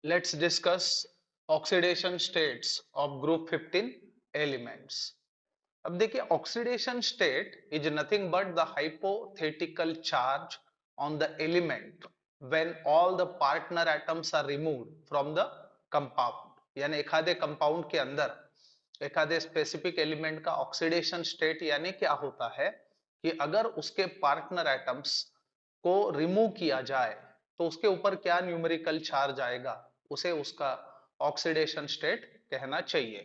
Let's discuss oxidation states of group 15 elements. अब देखिए, oxidation state is nothing but the hypothetical charge on the element when all the partner atoms are removed from the compound. यानी एखादे compound के अंदर एखादे specific element का oxidation state यानी क्या होता है कि अगर उसके पार्टनर एटम्स को रिमूव किया जाए तो उसके ऊपर क्या न्यूमेरिकल चार्ज आएगा, उसे उसका ऑक्सीडेशन स्टेट कहना चाहिए।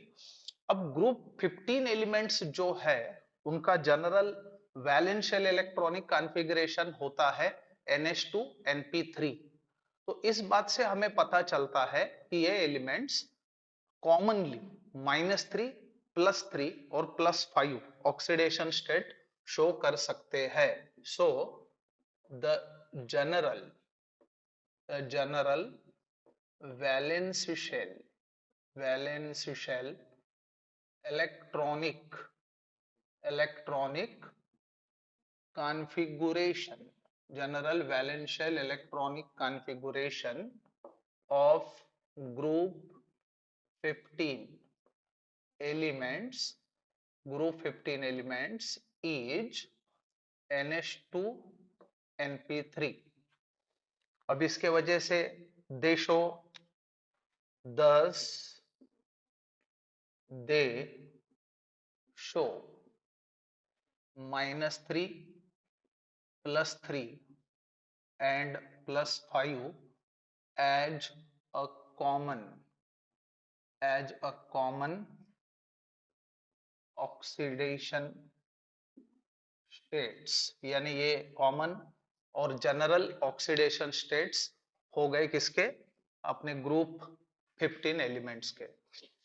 अब ग्रुप 15 एलिमेंट्स जो है उनका जनरल वैलेंशियल इलेक्ट्रॉनिक कॉन्फ़िगरेशन होता है NH2 NP3। तो इस बात से हमें पता चलता है कि ये एलिमेंट्स कॉमनली -3, +3 और +5 ऑक्सीडेशन स्टेट शो कर सकते हैं। So the general वैलेंशियल electronic configuration general valential electronic configuration of group 15 elements is NH2 NP3। अब इसके वजह से देशो thus they show -3, +3 and +5 as a common oxidation states. यानी ये कॉमन और जनरल ऑक्सीडेशन स्टेट्स हो गए किसके, अपने ग्रुप 15 एलिमेंट्स के।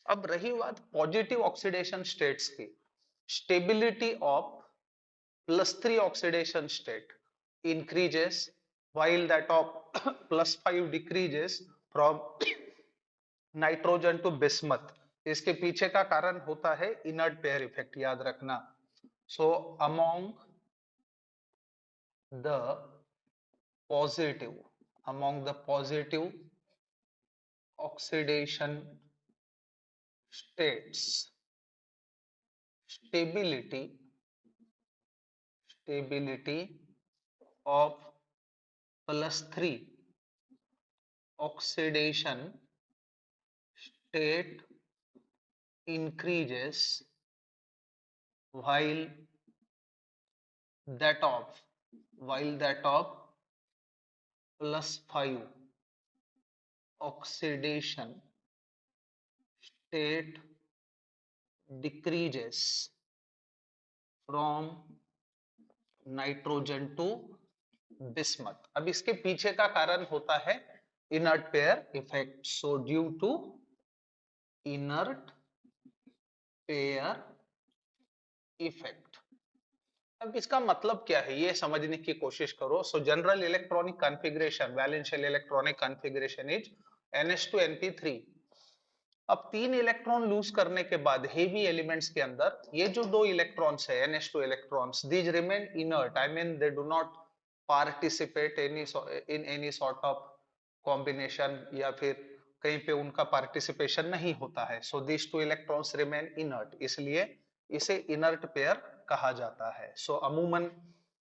अब रही बात पॉजिटिव ऑक्सीडेशन स्टेट्स की, stability of +3 oxidation state increases while that of +5 decreases from nitrogen to bismuth. इसके पीछे का कारण होता है इनर्ट पेयर इफेक्ट, याद रखना। So among the positive oxidation states stability of +3 oxidation state increases while that of +5 oxidation state decreases from nitrogen to bismuth. अब इसके पीछे का कारण होता है inert pair effect. So due to inert pair effect. अब इसका मतलब क्या है ये समझने की कोशिश करो। सो general electronic configuration वैलेंशियल electronic configuration is NH2 NP3। अब 3 इलेक्ट्रॉन लूज करने के बाद हेवी एलिमेंट्स के अंदर ये जो 2 इलेक्ट्रॉन्स है NH2 electrons, these remain inert, I mean they do not participate in any sort of combination, या फिर कहीं पे उनका पार्टिसिपेशन नहीं होता है। So these 2 electrons remain inert, इसलिए इसे इनर्ट पेयर कहा जाता है। सो अमूमन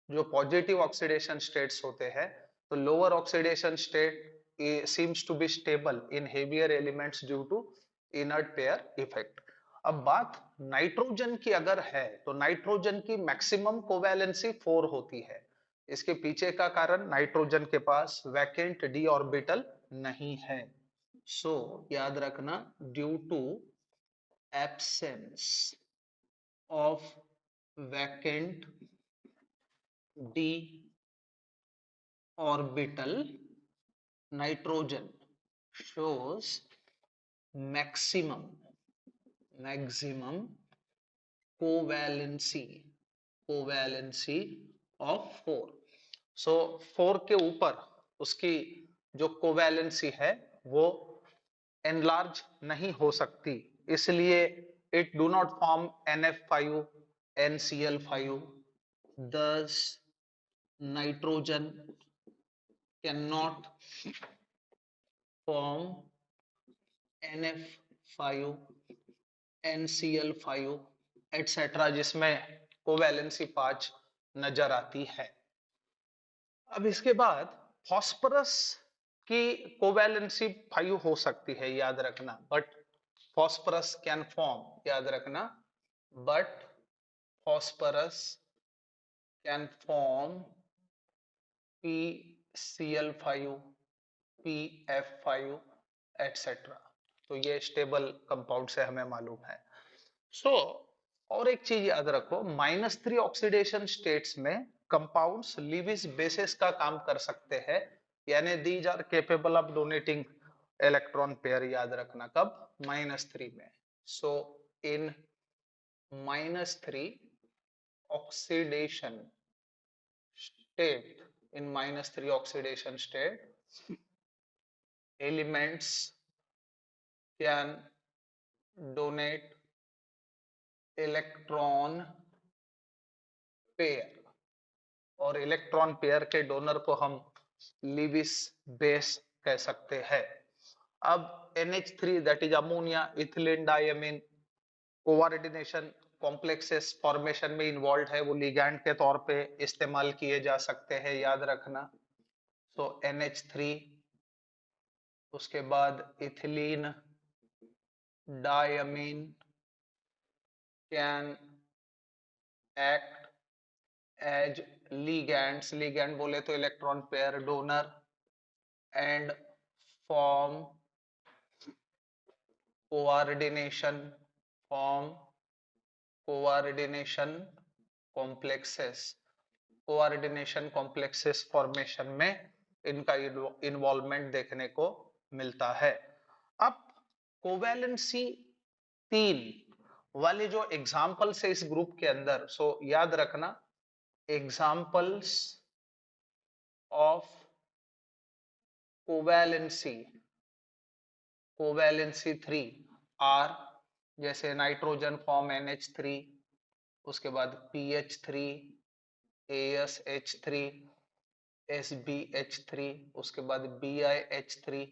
जो पॉजिटिव ऑक्सीडेशन स्टेट्स होते हैं, तो lower oxidation state seems to be stable in heavier elements due to inert pair effect। अब बात नाइट्रोजन की अगर है तो नाइट्रोजन की मैक्सिमम कोवैलेंसी 4 होती है। इसके पीछे का कारण नाइट्रोजन के पास वैकेंट d ऑर्बिटल नहीं है। सो याद रखना, due to absence of vacant d orbital, nitrogen shows maximum covalency of 4। So 4 के ऊपर उसकी जो कोवैलेंसी है वो एनलार्ज नहीं हो सकती, इसलिए it do not form NF5 NCl5। thus nitrogen cannot form NF5, NCl5 etcetera, जिसमें कोवैलेंसी 5 नजर आती है। अब इसके बाद फॉस्फोरस की कोवैलेंसी 5 हो सकती है, याद रखना, बट फॉस्फोरस कैन फॉर्म, याद रखना, but phosphorus can form PCl5, PF5 etc. तो ये स्टेबल कंपाउंड से हमें मालूम है। और एक चीज याद रखो, -3 ऑक्सीडेशन स्टेट्स में कंपाउंड्स लीविस बेसिस का काम कर सकते हैं, यानी these are capable of donating electron pair, याद रखना, कब? -3 में। So in -3 oxidation state, in -3 oxidation state, elements can donate electron pair, और इलेक्ट्रॉन पेयर के डोनर को हम लीविस बेस कह सकते हैं। अब NH3 that is ammonia ethylene diamine coordination complexes formation में इन्वॉल्व है, वो लिगैंड के तौर पे इस्तेमाल किए जा सकते हैं, याद रखना। सो NH3, उसके बाद ethylene diamine can act as ligands, ligand बोले तो electron pair donor, and form coordination complexes, coordination complexes formation में इनका इन्वॉल्वमेंट देखने को मिलता है। अब कोवैलेंसी 3 वाले जो एग्जाम्पल्स है इस ग्रुप के अंदर, सो याद रखना, एग्जाम्पल्स ऑफ कोवैलेंसी 3 आर, जैसे नाइट्रोजन फॉर्म NH3, उसके बाद PH3, ASH3, SBH3, उसके बाद BiH3।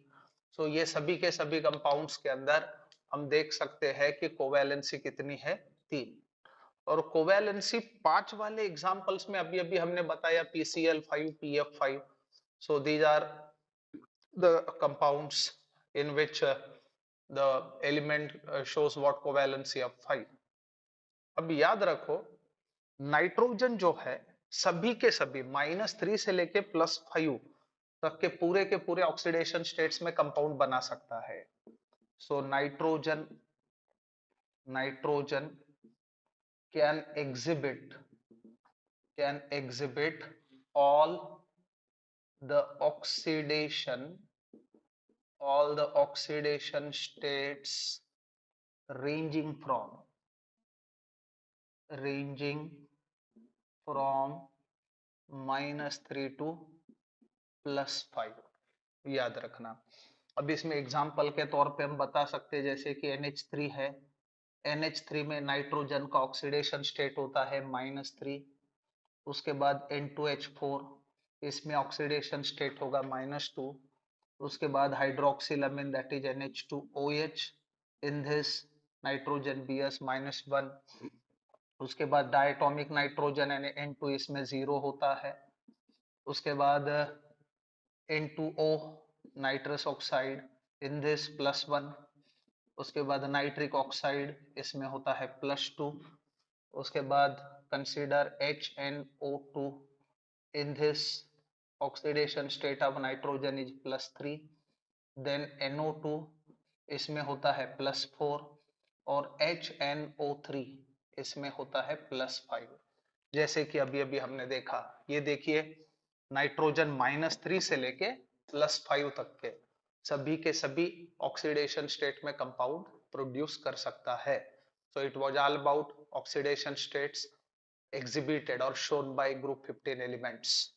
सो ये सभी के सभी कंपाउंड्स के अंदर हम देख सकते हैं कि कोवैलेंसी कितनी है? 3। और कोवैलेंसी 5 वाले एग्जांपल्स में अभी अभी हमने बताया PCl5, PF5। So these are the compounds in which the element shows what covalency of 5। अब याद रखो, नाइट्रोजन जो है सभी के सभी -3 से लेके +5 तक के पूरे ऑक्सीडेशन स्टेट्स में कंपाउंड बना सकता है। So nitrogen can exhibit all the oxidation states ranging from -3 to +5, याद रखना। अब इसमें एग्जाम्पल के तौर पे हम बता सकते हैं, जैसे कि NH3 है, NH3 में नाइट्रोजन का ऑक्सीडेशन स्टेट होता है -3, उसके बाद N2H4, इसमें ऑक्सीडेशन स्टेट होगा -2, उसके बाद hydroxylamine that is NH2OH, in this nitrogen BS -1, उसके बाद डायटोमिक नाइट्रोजन N2, इसमें 0 होता है, उसके बाद N2O nitrous oxide, in this +1, उसके बाद नाइट्रिक ऑक्साइड, इसमें होता है +2, उसके बाद consider HNO2, in this oxidation state of nitrogen is +3, then NO2, इसमें होता है +4, और HNO3 इसमें होता है +5, जैसे कि अभी अभी हमने देखा। ये देखिए, नाइट्रोजन -3 से लेके +5 तक के सभी ऑक्सीडेशन स्टेट में कंपाउंड प्रोड्यूस कर सकता है। So it was all about oxidation states exhibited or shown by group 15 elements।